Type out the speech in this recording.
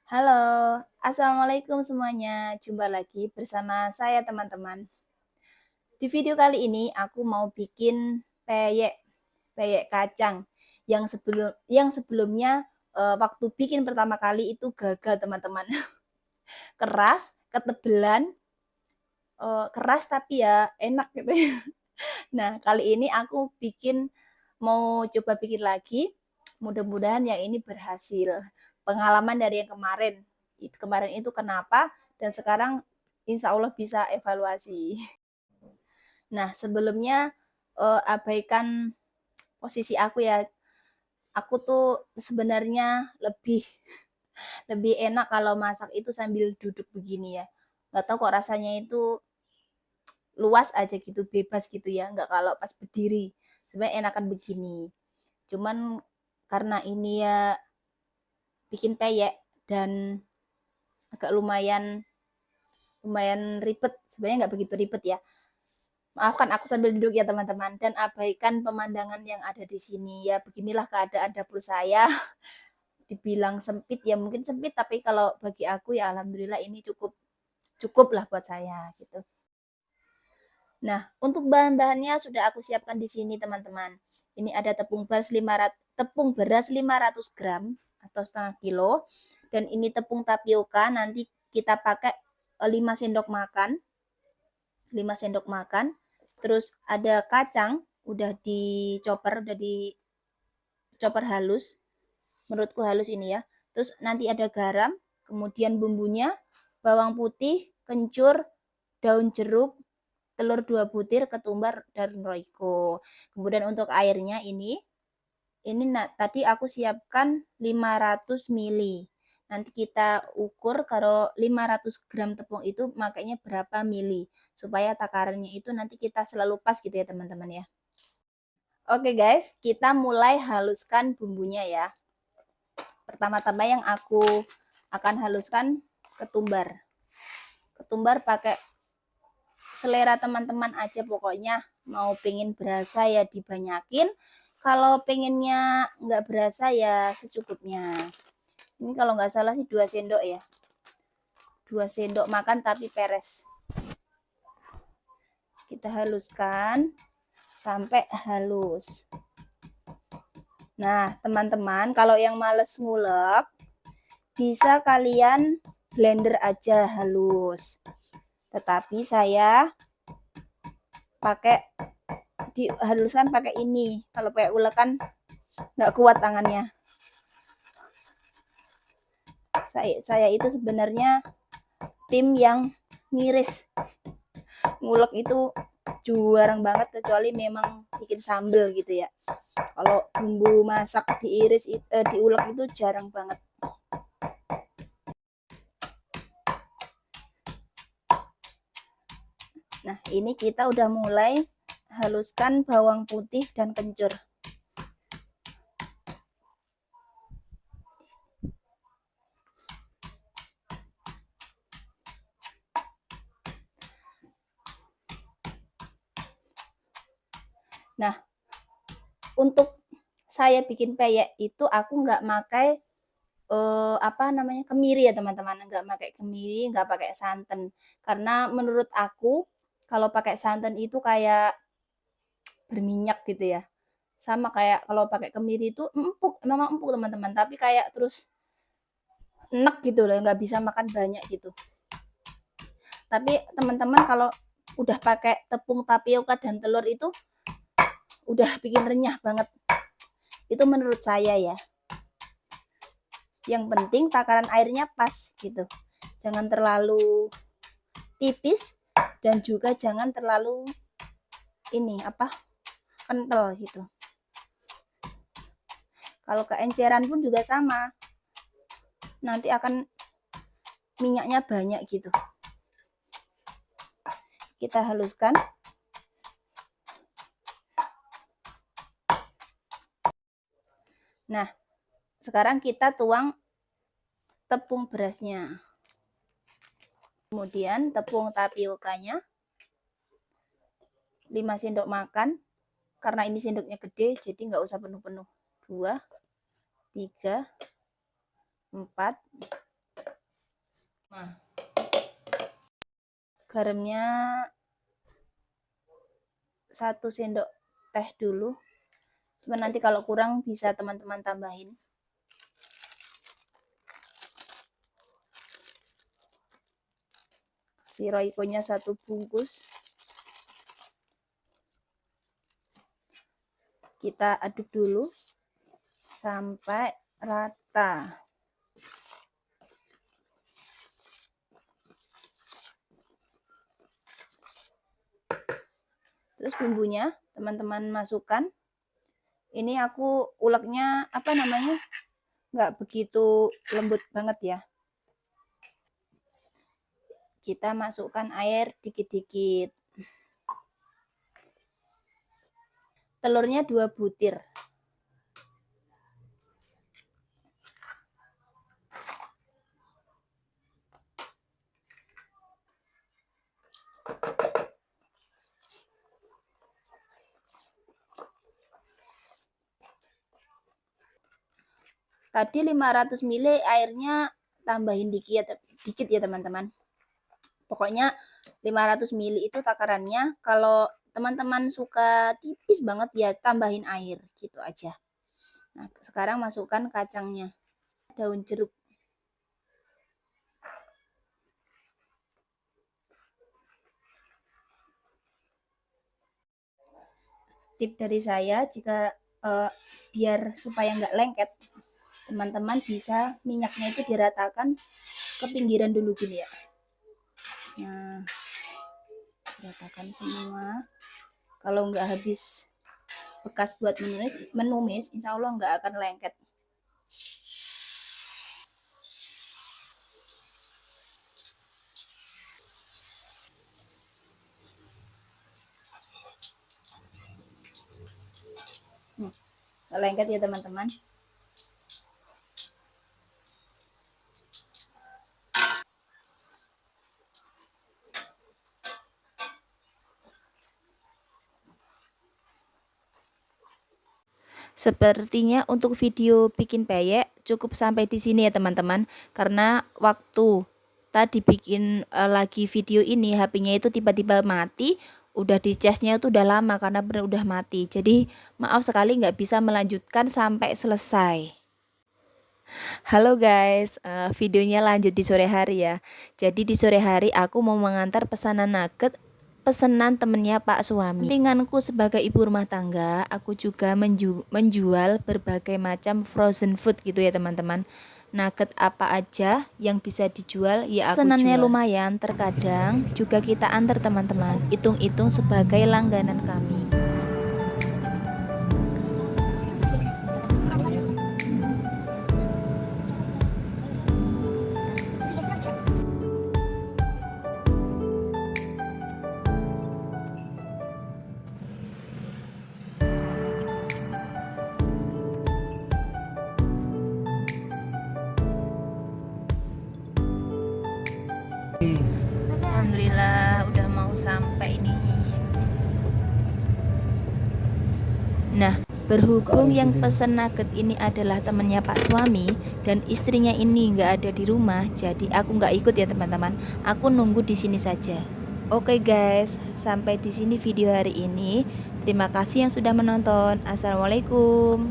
Halo, assalamualaikum semuanya. Jumpa lagi bersama saya, teman-teman. Di video kali ini aku mau bikin peyek, peyek kacang yang sebelumnya waktu bikin pertama kali itu gagal, teman-teman. Keras, ketebelan, keras tapi ya enak gitu ya. Nah, kali ini aku mau coba bikin lagi. Mudah-mudahan yang ini berhasil. Pengalaman dari yang kemarin. Kemarin itu kenapa dan sekarang insya Allah bisa evaluasi. Nah, sebelumnya abaikan posisi aku ya. Aku tuh sebenarnya lebih lebih enak kalau masak itu sambil duduk begini ya. Nggak tahu kok rasanya itu luas aja gitu, bebas gitu ya. Nggak kalau pas berdiri. Sebenarnya enakan begini. Cuman karena ini ya bikin peyek dan agak lumayan lumayan ribet. Sebenarnya nggak begitu ribet ya. Maafkan aku sambil duduk ya teman-teman dan abaikan pemandangan yang ada di sini ya. Beginilah keadaan dapur saya. Dibilang sempit ya mungkin sempit tapi kalau bagi aku ya alhamdulillah ini cukup cukup lah buat saya gitu. Nah, untuk bahan-bahannya sudah aku siapkan di sini teman-teman. Ini ada tepung beras 500 gram atau setengah kilo dan ini tepung tapioka nanti kita pakai 5 sendok makan. 5 sendok makan. Terus ada kacang udah dicoper halus. Menurutku halus ini ya. Terus nanti ada garam, kemudian bumbunya bawang putih, kencur, daun jeruk, telur 2 butir, ketumbar, dan roiko. Kemudian untuk airnya ini tadi aku siapkan 500 mili. Nanti kita ukur kalau 500 gram tepung itu makanya berapa mili. Supaya takarannya itu nanti kita selalu pas gitu ya teman-teman ya. Oke guys, kita mulai haluskan bumbunya ya. Pertama-tama yang aku akan haluskan ketumbar. Ketumbar pakai selera teman-teman aja pokoknya. Mau pengen berasa ya dibanyakin, kalau pengennya nggak berasa ya secukupnya. Ini kalau nggak salah sih 2 sendok ya. 2 sendok makan tapi peres. Kita haluskan sampai halus. Nah, teman-teman, kalau yang males ngulek, bisa kalian blender aja halus. Tetapi saya pakai dihaluskan pakai ini. Kalau pakai ulekan nggak kuat tangannya. Saya itu sebenarnya tim yang ngiris. Ngulek itu jarang banget kecuali memang bikin sambel gitu ya. Kalau bumbu masak diulek itu jarang banget. Nah, ini kita udah mulai haluskan bawang putih dan kencur. Nah, untuk saya bikin peyek itu aku nggak pakai kemiri ya teman-teman, nggak pakai kemiri, nggak pakai santan karena menurut aku kalau pakai santan itu kayak berminyak gitu ya, sama kayak kalau pakai kemiri itu empuk, memang empuk teman-teman, tapi kayak terus enek gitu loh, nggak bisa makan banyak gitu. Tapi teman-teman kalau udah pakai tepung tapioka dan telur itu udah bikin renyah banget, itu menurut saya ya. Yang penting takaran airnya pas gitu, jangan terlalu tipis dan juga jangan terlalu kental gitu. Kalau keenceran pun juga sama, nanti akan minyaknya banyak gitu. Kita haluskan. Nah, sekarang kita tuang tepung berasnya. Kemudian tepung tapiokanya 5 sendok makan. Karena ini sendoknya gede, jadi nggak usah penuh-penuh. 2, 3, 4, Nah, garamnya 1 sendok teh dulu. Cuma nanti kalau kurang bisa teman-teman tambahin. Si Royco-nya 1 bungkus. Kita aduk dulu sampai rata. Terus bumbunya teman-teman masukkan. Ini aku uleknya nggak begitu lembut banget ya. Kita masukkan air dikit-dikit. Telurnya 2 butir. Tadi 500 ml airnya tambahin dikit ya teman-teman. Pokoknya 500 ml itu takarannya. Kalau teman-teman suka tipis banget ya tambahin air gitu aja. Nah, sekarang masukkan kacangnya. Daun jeruk. Tip dari saya, jika biar supaya nggak lengket, teman-teman bisa minyaknya itu diratakan ke pinggiran dulu gini ya. Nah, ratakan semua. Kalau nggak habis bekas buat menumis, insya Allah nggak akan lengket. Nggak lengket ya teman-teman. Sepertinya untuk video bikin peyek cukup sampai di sini ya teman-teman. Karena waktu tadi bikin lagi video ini HP-nya itu tiba-tiba mati. Udah di charge-nya itu udah lama karena benar udah mati. Jadi maaf sekali nggak bisa melanjutkan sampai selesai. Halo guys, videonya lanjut di sore hari ya. Jadi di sore hari aku mau mengantar pesanan nugget, pesanan temennya Pak suami. Sampinganku sebagai ibu rumah tangga, aku juga menjual berbagai macam frozen food gitu ya teman-teman. Nugget apa aja yang bisa dijual ya aku pesanannya jual. Lumayan, terkadang juga kita antar teman-teman. Hitung-hitung sebagai langganan kami. Alhamdulillah udah mau sampai nih. Nah, berhubung yang pesen nugget ini adalah temennya Pak suami dan istrinya ini nggak ada di rumah, jadi aku nggak ikut ya teman-teman. Aku nunggu di sini saja. Oke guys, sampai di sini video hari ini. Terima kasih yang sudah menonton. Assalamualaikum.